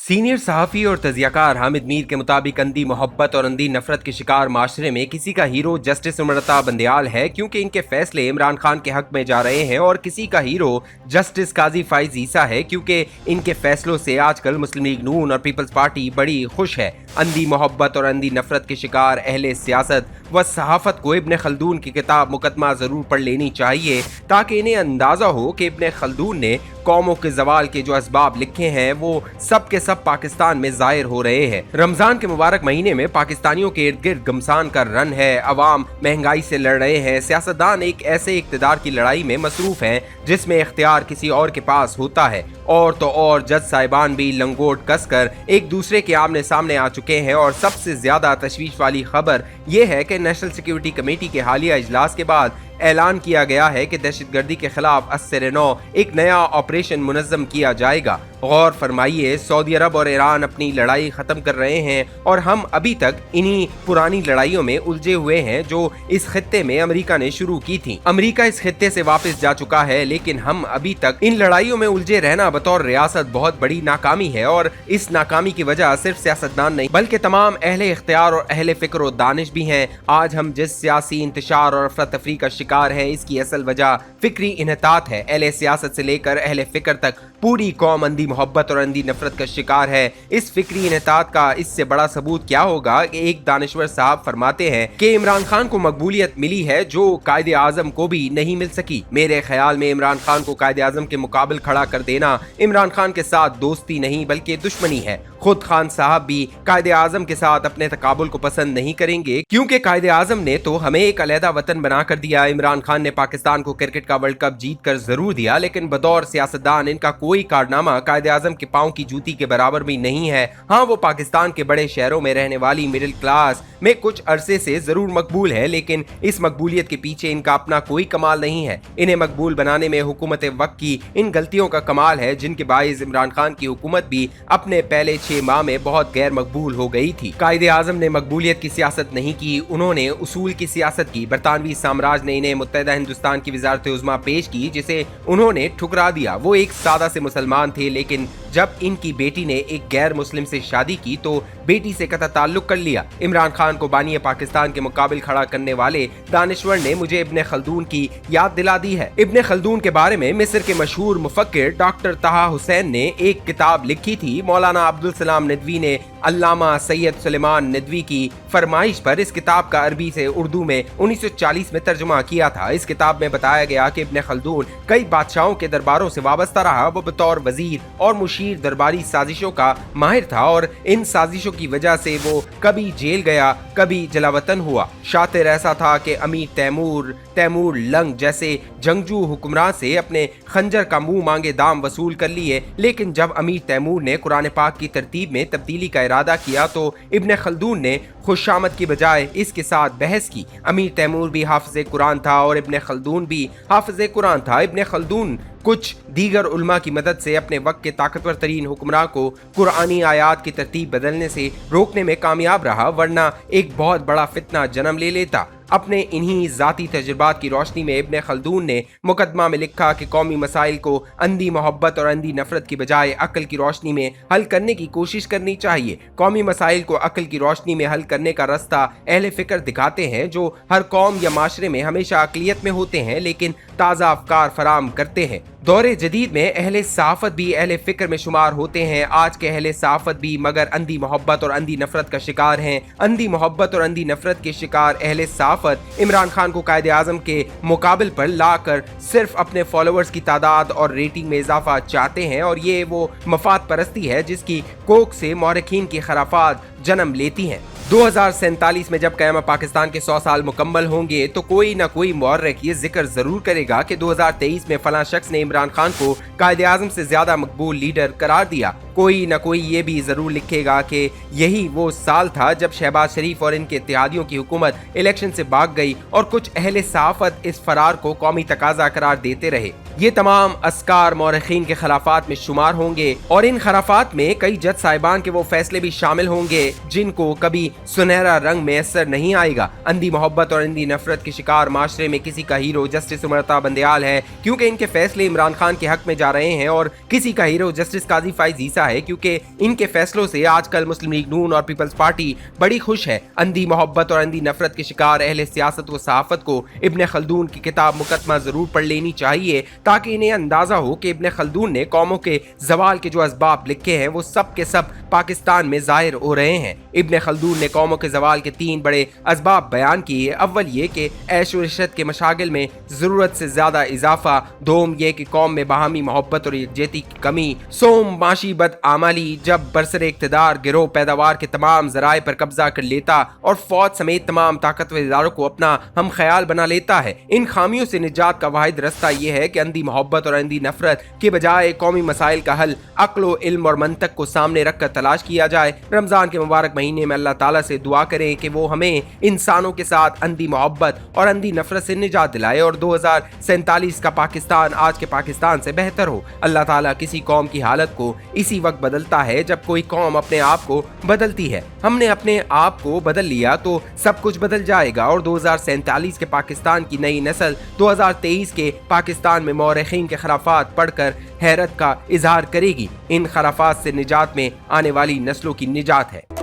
Senior सहाफ़ी और तज़ियाकार हामिद मीर के मुताबिक अंधी मोहब्बत और अंधी नफरत के शिकार माशरे में किसी का हीरो जस्टिस उमरता बंदयाल है, क्योंकि इनके फैसले इमरान खान के हक में जा रहे हैं, और किसी का हीरो जस्टिस काजी फाइज ईसा है, क्योंकि इनके फैसलों से आजकल मुस्लिम लीग नून और पीपल्स पार्टी बड़ी खुश है। अंधी मोहब्बत और अंधी नफरत के शिकार अहले सियासत व सहाफ़त को इब्न खल्दून की किताब मुकदमा ज़रूर पढ़ लेनी चाहिए, ताकि इन्हें अंदाज़ा हो कि इब्न खल्दून ने कौमों के जवाल के जो असबाब लिखे हैं वो सब के सब पाकिस्तान में ज़ाहिर हो रहे हैं। रमज़ान के मुबारक महीने में पाकिस्तानियों के इर्द गिर्द घमसान का रन है, अवाम महंगाई से लड़ रहे हैं, सियासतदान एक ऐसे इक़्तिदार की लड़ाई में मसरूफ़ हैं जिसमें इख्तियार किसी और के पास होता है। और तो और जज साहिबान भी लंगोट कसकर एक दूसरे के आमने सामने आ चुके हैं। और सबसे ज्यादा तशवीश वाली खबर यह है कि नेशनल सिक्योरिटी कमेटी के हालिया इजलास के बाद ऐलान किया गया है कि दहशतगर्दी के खिलाफ असर-ए-नौ एक नया ऑपरेशन मुनज़्ज़म किया जाएगा। गौर फरमाइए, सऊदी अरब और ईरान अपनी लड़ाई खत्म कर रहे हैं और हम अभी तक इन्हीं पुरानी लड़ाइयों में उलझे हुए हैं जो इस खित्ते में अमेरिका ने शुरू की थी। अमेरिका इस खित्ते से वापस जा चुका है, लेकिन हम अभी तक इन लड़ाइयों में उलझे रहना बतौर रियासत बहुत बड़ी नाकामी है। और इस नाकामी की वजह सिर्फ सियासतदान नहीं बल्कि तमाम अहले इख्तियार और अहले फिक्र और दानिश भी हैं। आज हम जिस सियासी इंतशार और अफरा तफरी का शिकार है, इसकी असल वजह फिक्री इन्हतात है। अहले सियासत से लेकर अहले फिक्र तक पूरी कौम अंधी मोहब्बत और अंधी नफरत का शिकार है। इस फिक्री इन्हतात का इससे बड़ा सबूत क्या होगा कि एक दानिश्वर साहब फरमाते हैं कि इमरान खान को मकबूलियत मिली है जो कायदे आजम को भी नहीं मिल सकी। मेरे ख्याल में इमरान खान को कायदे आजम के मुकाबले खड़ा कर देना इमरान खान के साथ दोस्ती नहीं बल्कि दुश्मनी है। खुद खान साहब भी कायदे आजम के साथ अपने तकाबुल को पसंद नहीं करेंगे, क्योंकि कायदे आजम ने तो हमें एक अलहदा वतन बना कर दिया। इमरान खान ने पाकिस्तान को क्रिकेट का वर्ल्ड कप जीत कर जरूर दिया, लेकिन बतौर सियासतदान इनका कोई कारनामा कायदे आजम के पांव की जूती के बराबर भी नहीं है। हाँ, वो पाकिस्तान के बड़े शहरों में रहने वाली मिडिल क्लास में कुछ अरसे से जरूर मकबूल है, लेकिन इस मकबूलियत के पीछे इनका अपना कोई कमाल नहीं है। इन्हें मकबूल बनाने में हुकूमत वक्त की इन गलतियों का कमाल है, जिनके बाइस इमरान खान की हुकूमत भी अपने पहले 6 माह में बहुत गैर मकबूल हो गई थी। कायदे आजम ने मकबूलियत की सियासत नहीं की, उन्होंने उसूल की सियासत की। बरतानवी साम्राज्य ने इन्हें मुत्तहिदा हिंदुस्तान की वज़ारत उज़्मा पेश की, जिसे उन्होंने ठुकरा दिया। वो एक सादा से मुसलमान थे, लेकिन जब इनकी बेटी ने एक गैर मुस्लिम से शादी की तो बेटी से कतई ताल्लुक कर लिया। इमरान खान को बानी पाकिस्तान के मुकाबले खड़ा करने वाले दानिश्वर ने मुझे इब्न खल्दून की याद दिला दी है। इब्न खल्दून के बारे में मिस्र के मशहूर मुफक्किर डॉक्टर ताहा हुसैन ने एक किताब लिखी थी। मौलाना अब्दुल सलाम नदवी ने अल्लामा सैयद सुलेमान नदवी की फरमाइश पर इस किताब का अरबी से उर्दू में 1940 में तर्जुमा किया था। इस किताब में बताया गया कि इब्न खल्दून कई बादशाहों के दरबारों से वाबस्ता रहा। वो बतौर वजीर और मुशीर दरबारी साजिशों का माहिर था, और इन साजिशों की वजह से वो कभी जेल गया, कभी जलावतन हुआ। शातिर ऐसा था कि अमीर तैमूर लंग जैसे जंगजू हुक्मरान से अपने खंजर का मुंह मांगे दाम वसूल कर लिए, लेकिन जब अमीर तैमूर ने कुरान पाक की तरतीब में तब्दीली का इरादा किया तो इब्न खल्दून ने खुशामद की बजाय इसके साथ बहस की। अमीर तैमूर भी हाफिज़े कुरान था और इब्न खल्दून भी हाफिज़े कुरान था। इब्न खल्दून कुछ दीगर उलमा की मदद से अपने वक्त के ताकतवर तरीन हुक्मरान को कुरानी आयात की तरतीब बदलने से रोकने में कामयाब रहा, वरना एक बहुत बड़ा फितना जन्म ले लेता। अपने इन्हीं जाती तजुर्बात की रोशनी में इब्न खल्दून ने मुकदमा में लिखा कि कौमी मसाइल को अंधी मोहब्बत और अंधी नफरत की बजाय अक्ल की रोशनी में हल करने की कोशिश करनी चाहिए। कौमी मसाइल को अक्ल की रोशनी में हल करने का रास्ता अहले फिक्र दिखाते हैं, जो हर कौम या माशरे में हमेशा अकलियत में होते हैं लेकिन ताज़ा अफकार फराम करते हैं। दौरे जदीद में अहले सहाफ़त भी अहले फिक्र में शुमार होते हैं। आज के अहले सहाफ़त भी मगर अंधी मोहब्बत और अंधी नफरत का शिकार हैं। अंधी मोहब्बत और अंधी नफरत के शिकार अहले सहाफ़त इमरान खान को कायदे आज़म के मुकाबले पर लाकर सिर्फ अपने फॉलोअर्स की तादाद और रेटिंग में इजाफा चाहते हैं, और ये वो मफाद परस्ती है जिसकी कोख से मौरखीन की खराफात जन्म लेती हैं। 2047 में जब क़यामत पाकिस्तान के 100 साल मुकम्मल होंगे तो कोई ना कोई मौर्रिख ये जिक्र जरूर करेगा कि 2023 में फलां शख्स ने इमरान खान को कायदे आज़म से ज्यादा मकबूल लीडर करार दिया। कोई ना कोई ये भी जरूर लिखेगा कि यही वो साल था जब शहबाज शरीफ और इनके इत्तेहादियों की हुकूमत इलेक्शन से भाग गई और कुछ अहले सहाफ़त इस फरार को कौमी तकाजा करार देते रहे। ये तमाम अस्कार मौरखीन के खिलाफात में शुमार होंगे, और इन खिलाफात में कई जज साहिबान के वो फैसले भी शामिल होंगे जिनको कभी सुनहरा रंग मैसर नहीं आएगा। अंधी मोहब्बत और अंधी नफरत के शिकार माशरे में किसी का हीरो जस्टिस उमरता बंदयाल है, क्योंकि इनके फैसले इमरान खान के हक में जा रहे हैं, और किसी का हीरो जस्टिस काजी फाइज ईसा वजह है क्योंकि इनके फैसलों से आजकल मुस्लिम लीग नून और पीपल्स पार्टी बड़ी खुश है। अंधी मोहब्बत और अंधी नफरत के शिकार अहले सियासत व सहाफत को इब्न खल्दून की किताब मुकदमा जरूर पढ़ लेनी चाहिए ताकि इन्हें अंदाजा हो कि इब्न खल्दून ने कौमों के जवाल के जो असबाब लिखे हैं वो सब के सब पाकिस्तान में जाहिर हो रहे हैं। इब्न खल्दून ने कौमों के जवाल के 3 बड़े असबाब बयान किए। अव्वल ये कि ऐश व इशरत के मशागिल में जरूरत से ज्यादा इजाफा, दोम ये कि कौम में बाहमी मोहब्बत और यकजहती की कमी, सोम माशी बद आमाली जब बरसरे इक्तदार गिरोह पैदावार के तमाम जराए पर कब्जा कर लेता और फौज समेत तमाम ताकतवर इदारों को अपना हम ख्याल बना लेता है। इन खामियों से निजात का वाहिद रास्ता यह है कि अंधी मोहब्बत और अंधी नफरत के बजाय कौमी मसाइल का हल अक्ल, इल्म और मंतक को सामने रखकर तलाश किया जाए। रमजान के मुबारक महीने में अल्लाह ताला से दुआ करें कि वो हमें इंसानों के साथ अंधी मोहब्बत और अंधी नफरत से निजात दिलाए और 2047 का पाकिस्तान आज के पाकिस्तान से बेहतर हो। अल्लाह ताला किसी कौम की हालत को इसी वक्त बदलता है जब कोई कौम अपने आप को बदलती है। हमने अपने आप को बदल लिया तो सब कुछ बदल जाएगा और 2047 के पाकिस्तान की नई नस्ल 2023 के पाकिस्तान में मौरखीन के खराफात पढ़कर हैरत का इजहार करेगी। इन खराफात से निजात में आने वाली नस्लों की निजात है।